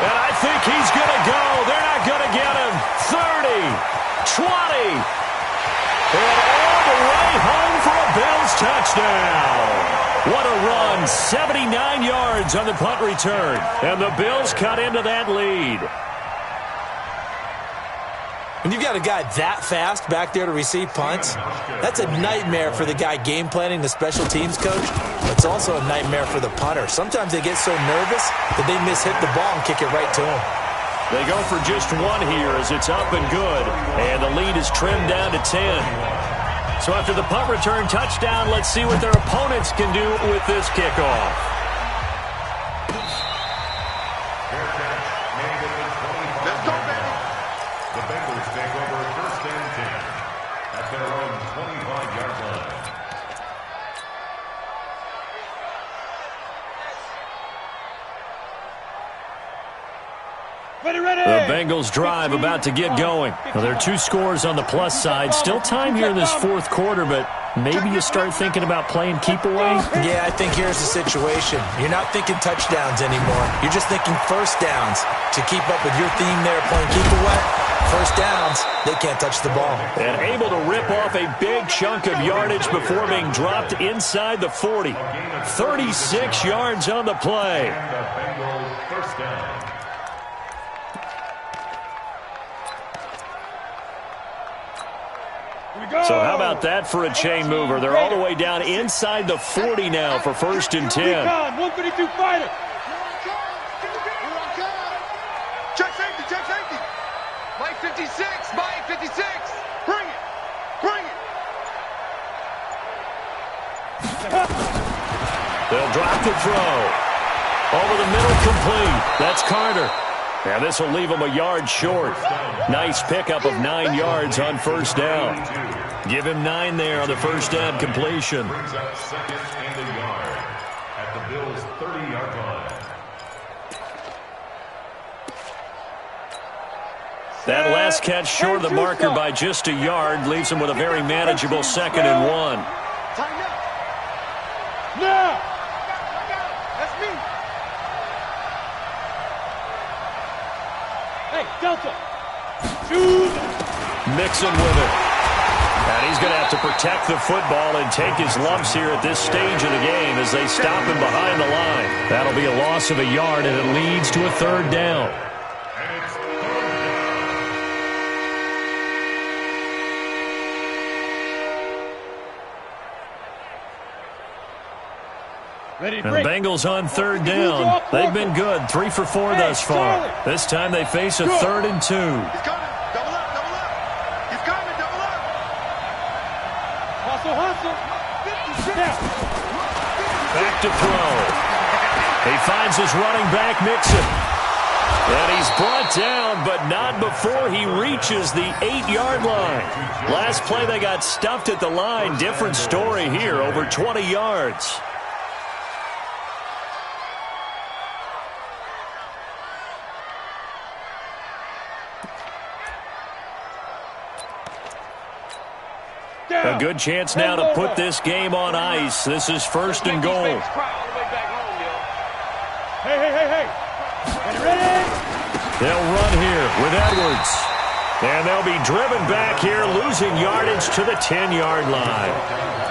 B: And I think he's going to go. They're not going to get him. 30, 20, and all the way home for a Bills touchdown. What a run. 79 yards on the punt return. And the Bills cut into that lead.
C: When you've got a guy that fast back there to receive punts, that's a nightmare for the guy game planning, the special teams coach. It's also a nightmare for the punter. Sometimes they get so nervous that they mishit the ball and kick it right to him.
B: They go for just one here as it's up and good. And the lead is trimmed down to 10. So after the punt return touchdown, let's see what their opponents can do with this kickoff.
F: Let's go, baby.
E: The Bengals take over first and 10 at their own 25-yard line.
B: The Bengals drive about to get going. Well, there are 2 scores on the plus side. Still time here in this fourth quarter, but maybe you start thinking about playing keep away?
C: Yeah, I think here's the situation. You're not thinking touchdowns anymore. You're just thinking first downs. To keep up with your theme there, playing keep away, first downs, they can't touch the ball.
B: And able to rip off a big chunk of yardage before being dropped inside the 40. 36 yards on the play.
E: And the Bengals first down.
B: So how about that for a chain mover? They're all the way down inside the 40 now for first and 10.
D: 152 fighter.
F: Check safety, check safety. Mike 56, Mike 56. Bring it, bring it.
B: They'll drop the throw. Over the middle, complete. That's Carter. And this will leave him a yard short. Nice pickup of 9 yards on first down. Give him 9 there on the first down completion.
E: Brings up second and a yard at the Bills' 30-yard line.
B: That last catch short of the marker by just a yard leaves him with a very manageable second and 1.
F: Tighten up.
D: Now.
F: That's me.
D: Hey, Delta. Shoot.
B: Mixon with it. And he's going to have to protect the football and take his lumps here at this stage of the game as they stop him behind the line. That'll be a loss of a yard, and it leads to a third down.
E: And it's third down.
D: Ready to
B: And
D: break.
B: the Bengals on third down. They've been good, 3 for 4 thus far. This time they face a 3rd and 2.
F: He's coming. Double up, double up. He's coming, double up.
D: Hustle, hustle. Now.
B: Back to throw. He finds his running back, Mixon. And he's brought down, but not before he reaches the 8-yard line. Last play, they got stuffed at the line. Different story here, over 20 yards. A good chance now to put this game on ice. This is first and goal.
D: Hey, hey, hey, hey. Ready?
B: They'll run here with Edwards. And they'll be driven back here, losing yardage to the 10-yard line.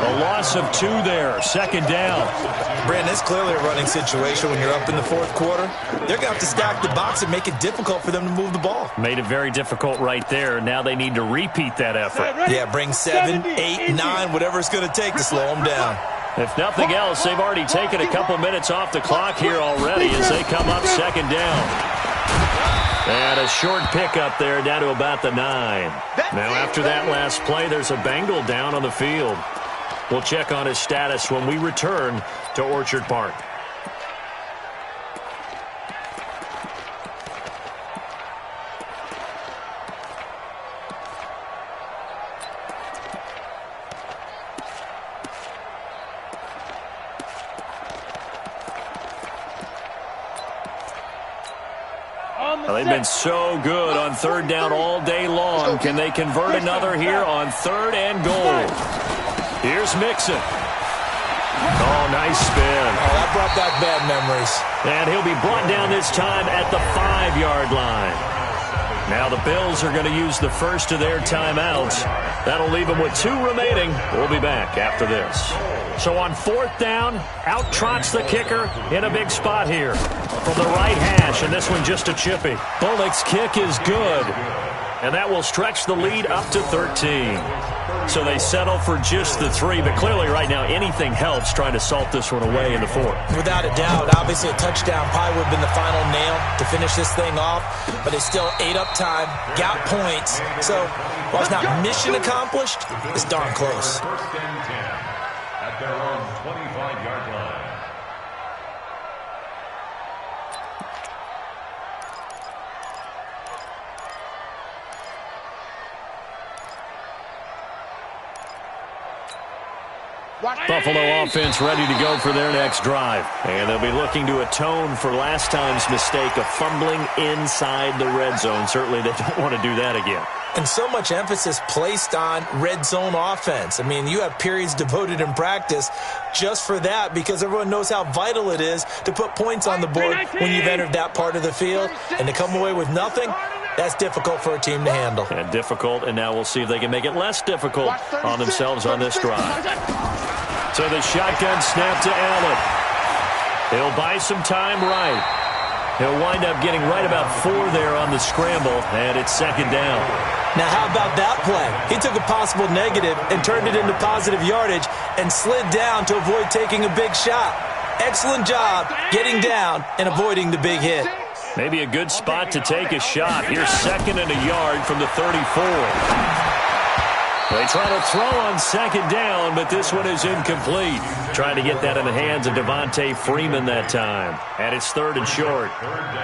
B: A loss of 2 there, second down.
C: Brandon, it's clearly a running situation when you're up in the fourth quarter. They're going to have to stack the box and make it difficult for them to move the ball.
B: Made it very difficult right there. Now they need to repeat that effort.
C: Yeah, bring 7, 8, 9, whatever it's going to take to slow them down.
B: If nothing else, they've already taken a couple minutes off the clock here already as they come up second down. And a short pickup there down to about the 9. Now after that last play, there's a Bengal down on the field. We'll check on his status when we return to Orchard Park. They've been so good on third down all day long. Can they convert another here on 3rd and goal? Here's Mixon. Oh, nice spin.
C: Oh, that brought back bad memories.
B: And he'll be brought down this time at the 5-yard line. Now the Bills are going to use the first of their timeouts. That'll leave them with 2 remaining. We'll be back after this. So on 4th down, out trots the kicker in a big spot here from the right hash, and this one just a chippy. Bullock's kick is good, and that will stretch the lead up to 13. So they settle for just the 3, but clearly right now anything helps trying to salt this one away in the 4th.
C: Without a doubt, obviously a touchdown probably would have been the final nail to finish this thing off, but they still ate up time, got points. So while it's not mission accomplished, it's darn close.
E: First and 10 at their own 25-yard line.
B: Buffalo offense ready to go for their next drive. And they'll be looking to atone for last time's mistake of fumbling inside the red zone. Certainly they don't want to do that again.
C: And so much emphasis placed on red zone offense. I mean, you have periods devoted in practice just for that because everyone knows how vital it is to put points on the board when you've entered that part of the field. And to come away with nothing, that's difficult for a team to handle.
B: And difficult, and now we'll see if they can make it less difficult on themselves on this drive. So the shotgun snap to Allen. He'll buy some time right. He'll wind up getting right about 4 there on the scramble, and it's 2nd down.
C: Now, how about that play? He took a possible negative and turned it into positive yardage and slid down to avoid taking a big shot. Excellent job getting down and avoiding the big hit.
B: Maybe a good spot to take a shot. Here's 2nd and a yard from the 34. They try to throw on 2nd down, but this one is incomplete. Trying to get that in the hands of Devontae Freeman that time. And it's 3rd and short.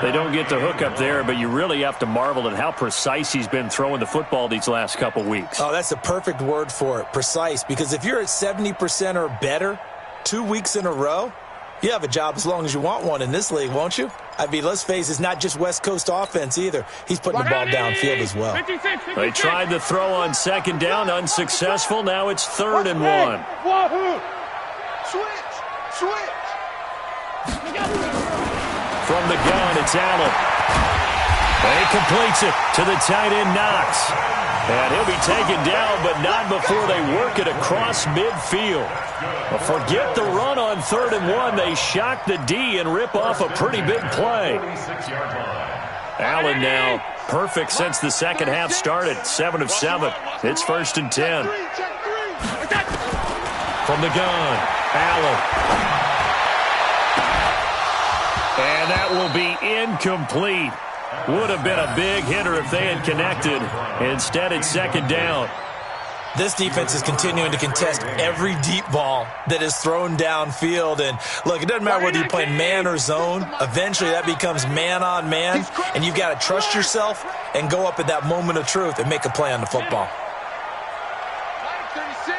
B: They don't get the hook up there, but you really have to marvel at how precise he's been throwing the football these last couple weeks.
C: Oh, that's the perfect word for it, precise. Because if you're at 70% or better 2 weeks in a row, you have a job as long as you want one in this league, won't you? I mean, let's face it, it's not just West Coast offense either. He's putting the ball downfield as well.
B: They tried to throw on 2nd down, unsuccessful. Now it's 3rd and 1.
F: Switch.
B: From the gun, it's Allen. He completes it to the tight end, Knox. And he'll be taken down, but not before they work it across midfield. But forget the run on 3rd and 1. They shock the D and rip off a pretty big play. Allen now perfect since the second half started. 7 of 7. It's 1st and 10. From the gun, Allen. And that will be incomplete. Would have been a big hitter if they had connected. Instead, it's 2nd down.
C: This defense is continuing to contest every deep ball that is thrown downfield. And, look, it doesn't matter whether you're playing man or zone. Eventually, that becomes man-on-man, and you've got to trust yourself and go up at that moment of truth and make a play on the football.
F: Line 36.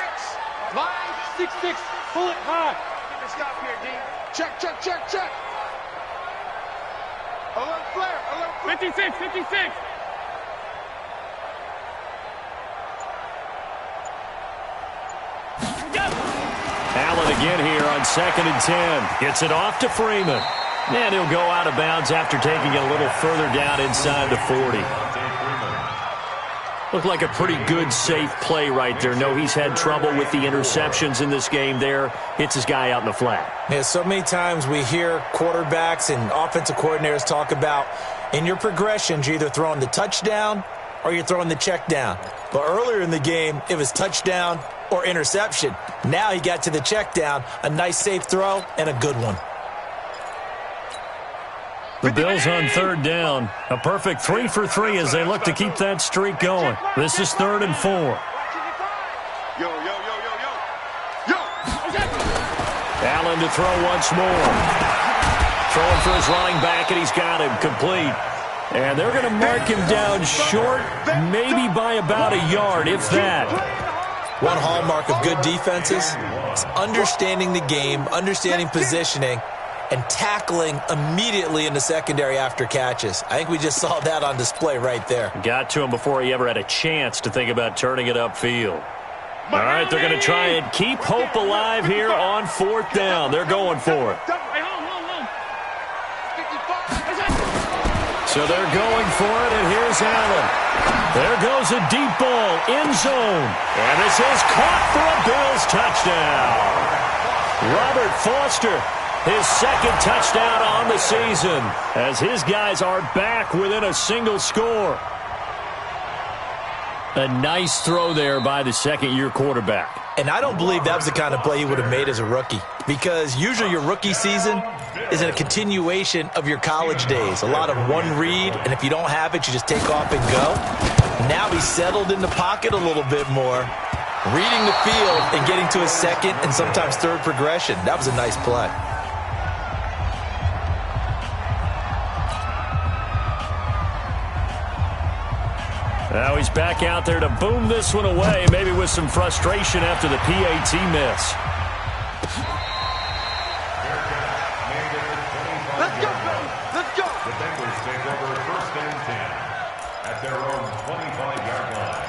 F: Line 66. Pull it high. Get the stop here, D. Check. Alert flare. 56.
B: Allen again here on 2nd and 10. Gets it off to Freeman. And he'll go out of bounds after taking it a little further down inside the 40. Looked like a pretty good, safe play right there. No, he's had trouble with the interceptions in this game there. Hits his guy out in the flat.
C: Yeah, so many times we hear quarterbacks and offensive coordinators talk about in your progressions, you're either throwing the touchdown or you're throwing the check down. But earlier in the game, it was touchdown or interception. Now he got to the check down, a nice safe throw, and a good one.
B: The Bills on 3rd down. A perfect 3 for 3 as they look to keep that streak going. This is 3rd and 4.
F: Yo.
B: Allen to throw once more. Throwing for his running back, and he's got him complete. And they're going to mark him down short, maybe by about a yard, if that.
C: One hallmark of good defenses is understanding the game, understanding positioning, and tackling immediately in the secondary after catches. I think we just saw that on display right there.
B: Got to him before he ever had a chance to think about turning it upfield. All right, they're going to try and keep hope alive here on 4th down. They're going for it. So So they're going for it, and here's Allen. There goes a deep ball, end zone. And this is caught for a Bills touchdown. Robert Foster, his second touchdown on the season, as his guys are back within a single score. A nice throw there by the second-year quarterback.
C: And I don't believe that was the kind of play he would have made as a rookie, because usually your rookie season is a continuation of your college days. A lot of one read, and if you don't have it, you just take off and go. Now he's settled in the pocket a little bit more, reading the field and getting to his second and sometimes third progression. That was a nice play.
B: Now he's back out there to boom this one away, maybe with some frustration after the PAT miss.
F: Let's go, baby. Let's go.
E: The Bengals take over 1st and 10 at their own 25-yard line.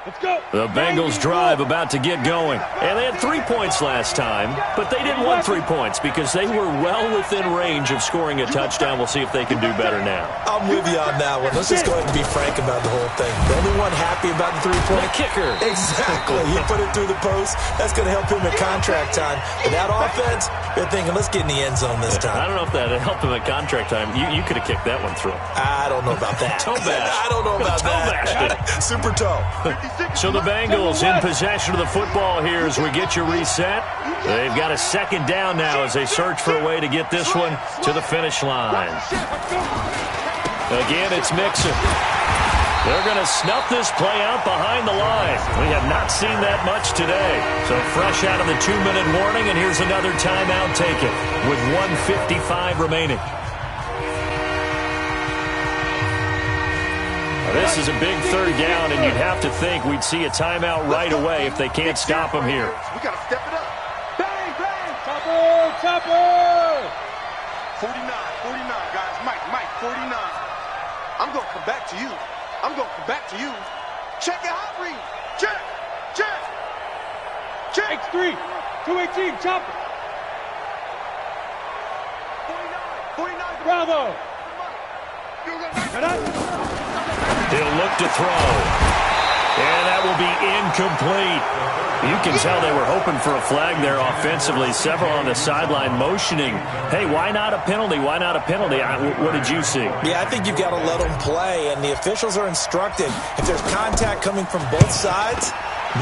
F: Let's go.
B: The Bengals drive about to get going. And they had 3 points last time, but they didn't want 3 points because they were well within range of scoring a touchdown. We'll see if they can do better now.
C: I'm with you on that one. Let's just go ahead and be frank about the whole thing. The only one happy about the 3-point
B: kicker.
C: Exactly. He put it through the post. That's going to help him at contract time. But that offense, they're thinking, let's get in the end zone this time.
B: I don't know if that helped him at contract time. You could have kicked that one through.
C: I don't know about that.
B: Toe bash.
C: I don't know about
B: that.
C: Super toe.
B: So the Bengals in possession of the football here as we get you reset. They've got a second down now as they search for a way to get this one to the finish line. Again, it's Mixon. They're going to snuff this play out behind the line. We have not seen that much today. So fresh out of the 2-minute warning, and here's another timeout taken with 1:55 remaining. This is a big third down, and you'd have to think we'd see a timeout right away if they can't stop him here.
F: We got to step it up. Bang, bang.
D: Chopper!
F: 49, guys. Mike, 49. I'm going to come back to you. Check it out, read. Check.
D: X3, 218, chopper.
F: 49.
D: Bravo.
B: He'll look to throw. And that will be incomplete. You can tell they were hoping for a flag there offensively. Several on the sideline motioning, hey, why not a penalty? Why not a penalty? What did you see?
C: Yeah, I think you've got to let them play, and the officials are instructed. If there's contact coming from both sides,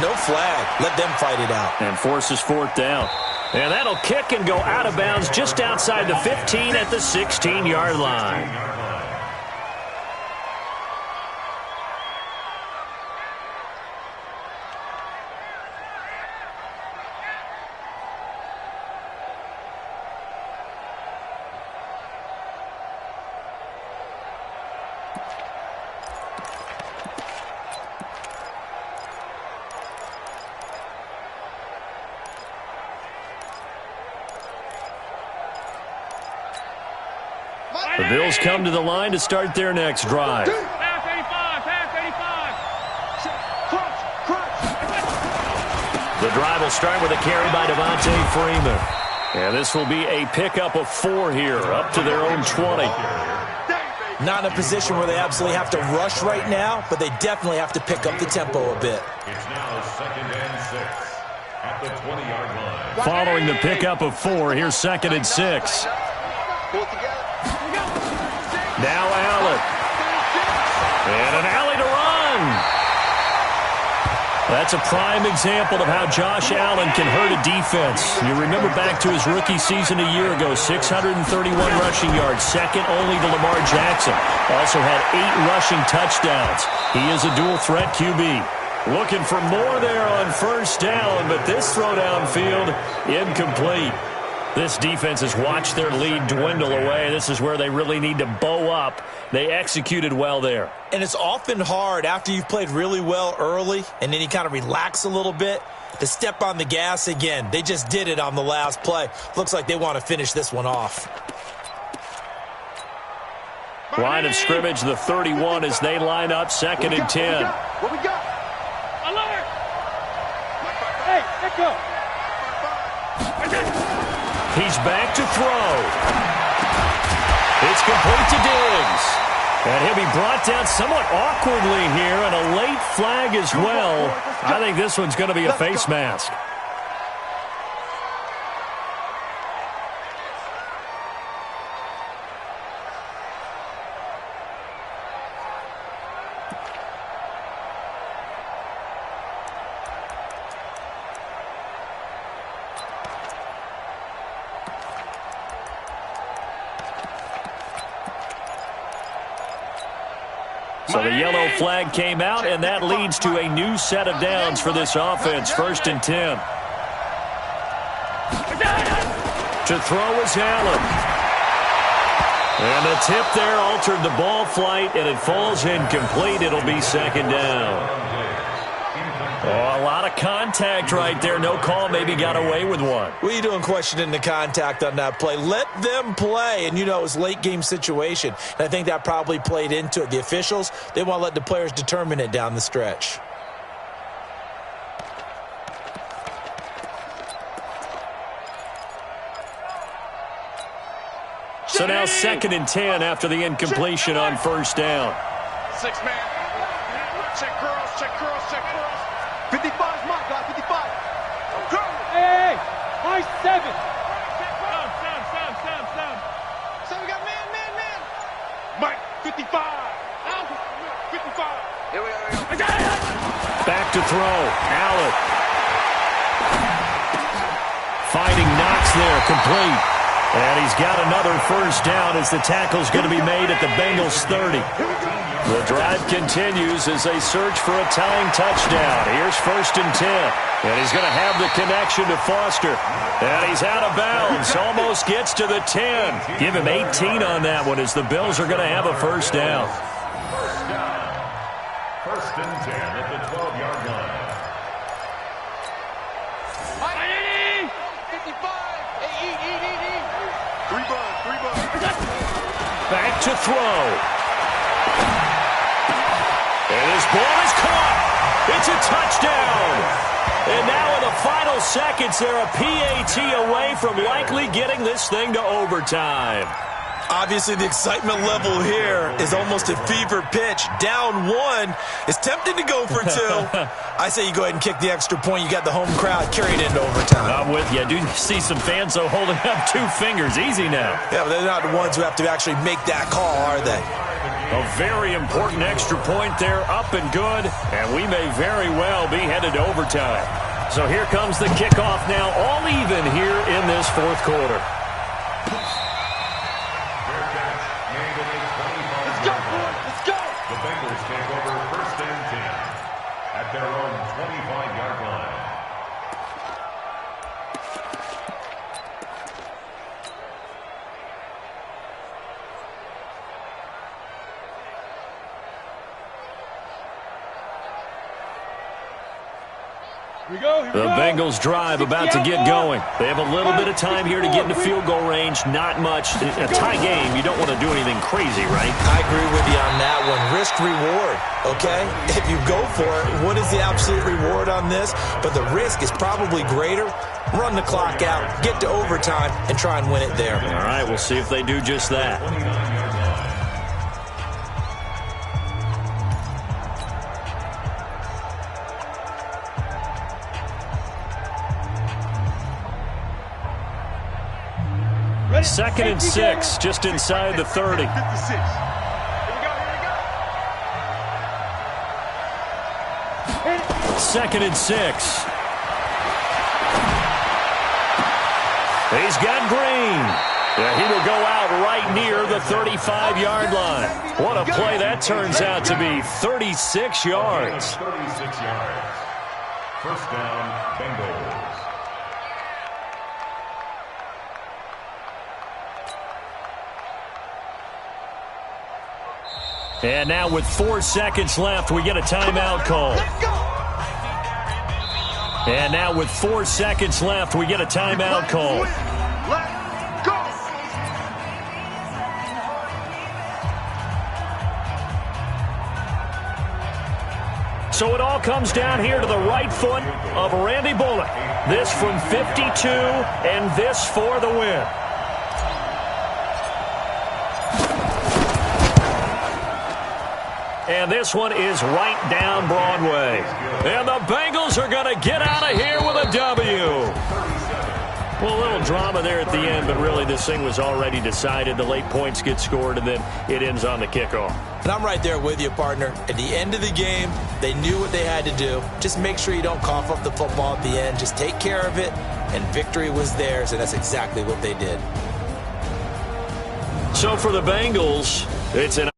C: no flag. Let them fight it out.
B: And forces 4th down. And that'll kick and go out of bounds just outside the 15 at the 16-yard line. The Bills come to the line to start their next drive.
D: Pass 85.
B: The drive will start with a carry by Devontae Freeman. And this will be a pickup of 4 here, up to their own 20.
C: Not in a position where they absolutely have to rush right now, but they definitely have to pick up the tempo a bit.
E: It's now 2nd and 6 at the 20-yard line.
B: Following the pickup of 4, here's 2nd and 6. Now Allen. And an alley to run. That's a prime example of how Josh Allen can hurt a defense. You remember back to his rookie season a year ago, 631 rushing yards, second only to Lamar Jackson. Also had 8 rushing touchdowns. He is a dual-threat QB. Looking for more there on 1st down, but this throw downfield, incomplete. This defense has watched their lead dwindle away. This is where they really need to bow up. They executed well there.
C: And it's often hard after you've played really well early and then you kind of relax a little bit to step on the gas again. They just did it on the last play. Looks like they want to finish this one off.
B: Line of scrimmage, the 31 as they line up 2nd and 10.
F: What we got?
D: Alert! Hey, let's go.
B: He's back to throw. It's complete to Diggs. And he'll be brought down somewhat awkwardly here, and a late flag as well. I think this one's going to be a face mask. So the yellow flag came out, and that leads to a new set of downs for this offense. 1st and 10. To throw is Allen. And the tip there altered the ball flight, and it falls incomplete. It'll be 2nd down. Oh, a lot of contact right there. No call. Maybe got away with one.
C: What are you doing questioning the contact on that play? Let them play. And, you know, it was a late-game situation. And I think that probably played into it. The officials, they want to let the players determine it down the stretch.
B: So now 2nd and 10 after the incompletion on 1st down.
F: 6-man. Check girls, check girls, check girls. 55's my guy, 55.
D: Hey, my 7.
F: Sound. So we got man. Mike, 55. 55. Here we go.
B: Back to throw. Allen. Fighting Knox there, complete. And he's got another 1st down as the tackle's going to be made at the Bengals 30. The drive continues as they search for a tying touchdown. Here's 1st and 10. And he's going to have the connection to Foster. And he's out of bounds. Almost gets to the 10. Give him 18 on that one as the Bills are going to have a 1st down.
E: 1st and 10 at the 12-yard line.
F: 55. Eat. 3 bucks.
B: Back to throw. And his ball is caught. It's a touchdown. And now in the final seconds, they're a PAT away from likely getting this thing to overtime.
C: Obviously, the excitement level here is almost a fever pitch. Down 1. It's tempting to go for 2. I say you go ahead and kick the extra point. You got the home crowd carried into overtime.
B: I'm with you. I do see some fans, though, holding up 2 fingers. Easy now.
C: Yeah, but they're not the ones who have to actually make that call, are they?
B: A very important extra point there, up and good, and we may very well be headed to overtime. So here comes the kickoff now, all even here in this 4th quarter.
F: Let's go.
E: The Bengals take over 1st and 10 at their own 25-yard line.
B: The Bengals drive about to get going. They have a little bit of time here to get into field goal range. Not much. A tie game, you don't want to do anything crazy, right?
C: I agree with you on that one. Risk-reward, okay? If you go for it, what is the absolute reward on this? But the risk is probably greater. Run the clock out, get to overtime, and try and win it there.
B: All right, we'll see if they do just that.
D: Ready?
B: 2nd and 6, just inside the 30.
F: 56. Here we go.
B: 2nd and 6. He's got Green. Yeah, he will go out right near the 35-yard line. What a play that turns out to be. 36 yards.
E: 36 yards. 1st down, Bengals.
B: And now with 4 seconds left, we get a timeout call. And now with 4 seconds left, we get a timeout call.
F: Let's go.
B: So it all comes down here to the right foot of Randy Bullock. This from 52, and this for the win. And this one is right down Broadway. And the Bengals are going to get out of here with a W. Well, a little drama there at the end, but really this thing was already decided. The late points get scored, and then it ends on the kickoff.
C: And I'm right there with you, partner. At the end of the game, they knew what they had to do. Just make sure you don't cough up the football at the end. Just take care of it, and victory was theirs, and that's exactly what they did.
B: So for the Bengals, it's an